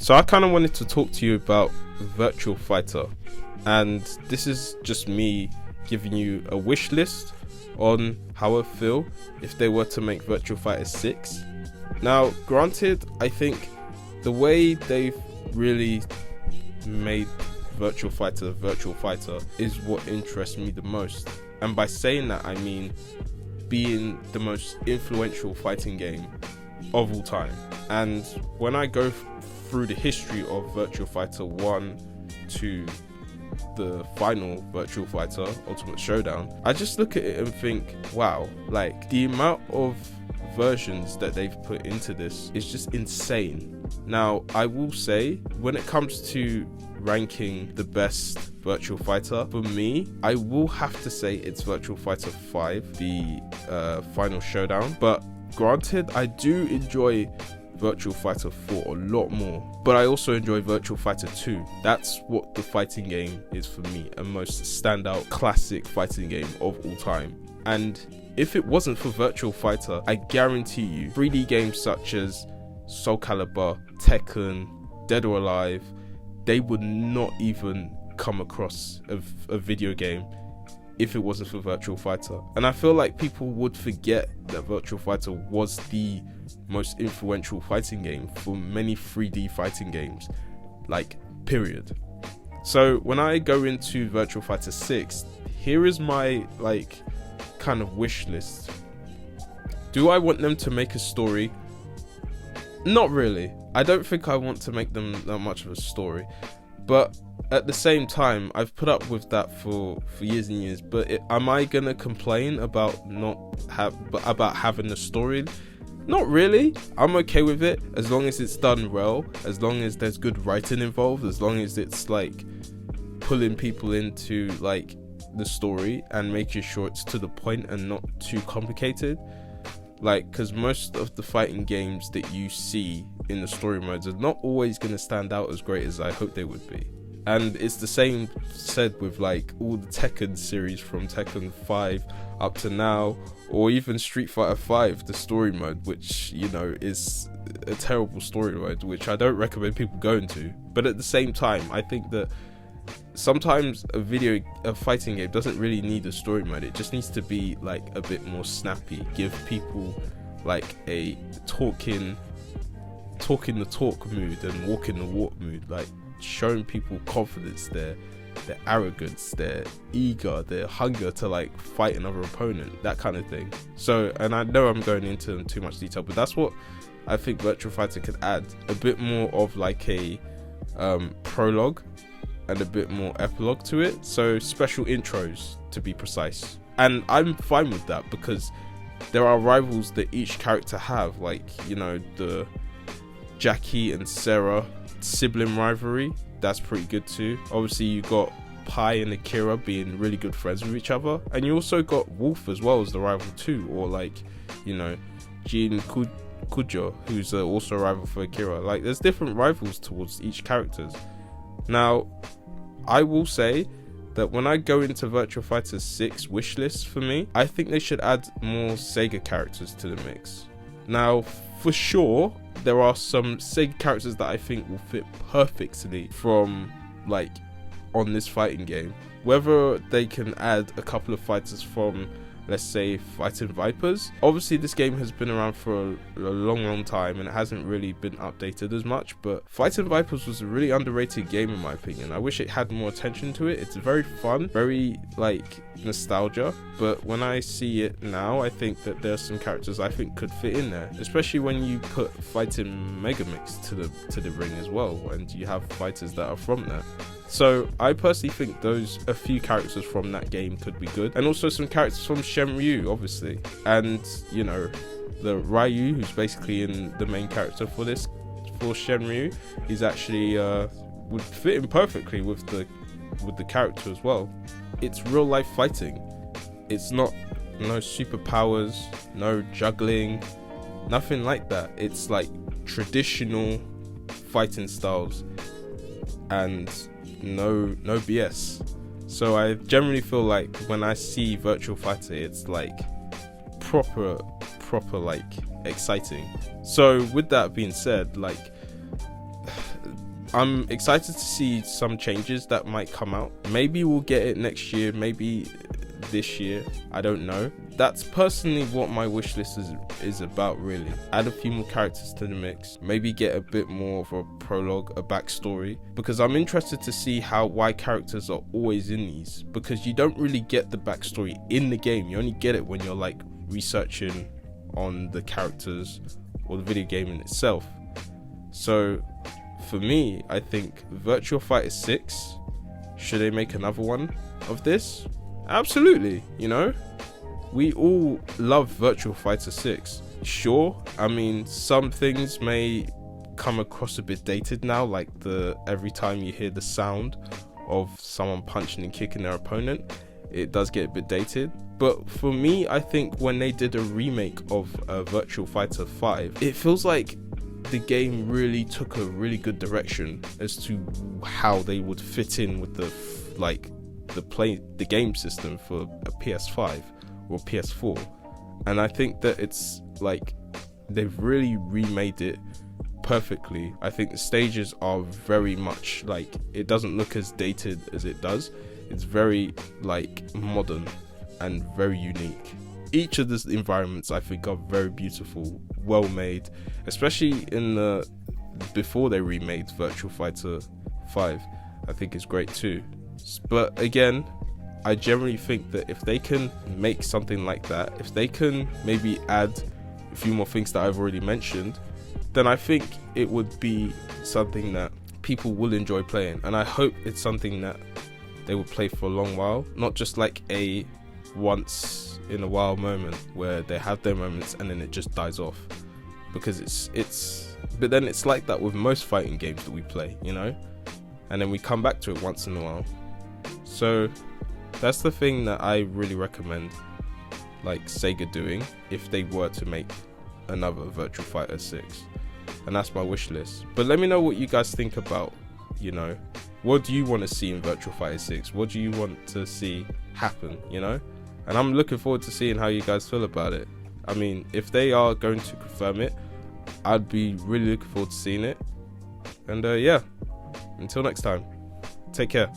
So I kind of wanted to talk to you about Virtua Fighter, and this is just me giving you a wish list on how I feel if they were to make Virtua Fighter 6. Now, granted, I think the way they've really made Virtua Fighter is what interests me the most. And by saying that, I mean being the most influential fighting game of all time. And when I go through the history of Virtua Fighter 1 to the final Virtua Fighter Ultimate Showdown, I just look at it and think, wow, like the amount of versions that they've put into this is just insane. Now, I will say, when it comes to ranking the best Virtua Fighter, for me, I will have to say it's Virtua Fighter 5, the final showdown. But granted, I do enjoy Virtua Fighter 4 a lot more, but I also enjoy Virtua Fighter 2. That's what the fighting game is for me, a most standout classic fighting game of all time. And if it wasn't for Virtua Fighter, I guarantee you 3D games such as Soul Calibur, Tekken, Dead or Alive, they would not even come across a video game if it wasn't for Virtua Fighter. And I feel like people would forget that Virtua Fighter was the most influential fighting game for many 3D fighting games, like, period. So when I go into Virtua Fighter 6, here is my like kind of wish list. Do I want them to make a story? Not really. I don't think I want to make them that much of a story, but at the same time, I've put up with that for years and years. But am I gonna complain about about having a story? Not really. I'm okay with it as long as it's done well, as long as there's good writing involved, as long as it's like pulling people into like the story and making sure it's to the point and not too complicated. Like, because most of the fighting games that you see in the story modes are not always going to stand out as great as I hope they would be. And it's the same said with like all the Tekken series from Tekken 5 up to now, or even Street Fighter 5, the story mode, which, you know, is a terrible story mode, which I don't recommend people going to. But at the same time, I think that sometimes a fighting game doesn't really need a story mode. It just needs to be like a bit more snappy, give people like a talking the talk mood and walking the walk mood, like showing people confidence, their arrogance, their eager, their hunger to like fight another opponent, that kind of thing. So, and I know I'm going into too much detail, but that's what I think Virtua Fighter could add, a bit more of like a prologue and a bit more epilogue to it. So special intros, to be precise. And I'm fine with that because there are rivals that each character have, like, you know, the Jackie and Sarah sibling rivalry, that's pretty good too. Obviously you got Pai and Akira being really good friends with each other, and you also got Wolf as well as the rival too, or like, you know, Jin Kujo, who's also a rival for Akira. Like, there's different rivals towards each characters. Now, I will say that when I go into Virtua Fighter 6 wishlist for me, I think they should add more Sega characters to the mix. Now, for sure, there are some Sega characters that I think will fit perfectly from, like, on this fighting game. Whether they can add a couple of fighters from, let's say, Fighting Vipers. Obviously, this game has been around for a long time and it hasn't really been updated as much, but Fighting Vipers was a really underrated game in my opinion. I wish it had more attention to it. It's very fun, very like nostalgia, but when I see it now, I think that there's some characters I think could fit in there, especially when you put Fighting Megamix to the ring as well, and you have fighters that are from there. So I personally think a few characters from that game could be good, and also some characters from Shenmue, obviously, and, you know, the Ryu, who's basically in the main character for Shenmue, is actually would fit in perfectly with the character as well. It's real life fighting. It's not no superpowers, no juggling, nothing like that. It's like traditional fighting styles and no BS. So I generally feel like when I see Virtua Fighter, it's like proper like exciting. So with that being said, like I'm excited to see some changes that might come out. Maybe we'll get it next year, maybe this year, I don't know. That's personally what my wish list is about, really. Add a few more characters to the mix, maybe get a bit more of a prologue, a backstory, because I'm interested to see why characters are always in these, because you don't really get the backstory in the game. You only get it when you're like researching on the characters or the video game in itself. So for me, I think Virtua Fighter 6, should they make another one of this? Absolutely, you know? We all love Virtua Fighter 6. Sure, I mean, some things may come across a bit dated now, like every time you hear the sound of someone punching and kicking their opponent, it does get a bit dated. But for me, I think when they did a remake of Virtua Fighter 5, it feels like the game really took a really good direction as to how they would fit in with the game system for a PS5 or PS4. And I think that it's like they've really remade it perfectly. I think the stages are very much like, it doesn't look as dated as it does. It's very like modern and very unique. Each of the environments I think are very beautiful, well made, especially before they remade Virtua Fighter 5. I think it's great too. But again, I generally think that if they can make something like that, if they can maybe add a few more things that I've already mentioned, then I think it would be something that people will enjoy playing. And I hope it's something that they will play for a long while, not just like a once in a while moment where they have their moments and then it just dies off. Because but then it's like that with most fighting games that we play, you know? And then we come back to it once in a while. So that's the thing that I really recommend like Sega doing if they were to make another Virtua Fighter 6. And that's my wish list. But let me know what you guys think about, you know, what do you want to see in Virtua Fighter 6? What do you want to see happen, you know? And I'm looking forward to seeing how you guys feel about it. I mean, if they are going to confirm it, I'd be really looking forward to seeing it. And yeah, until next time, take care.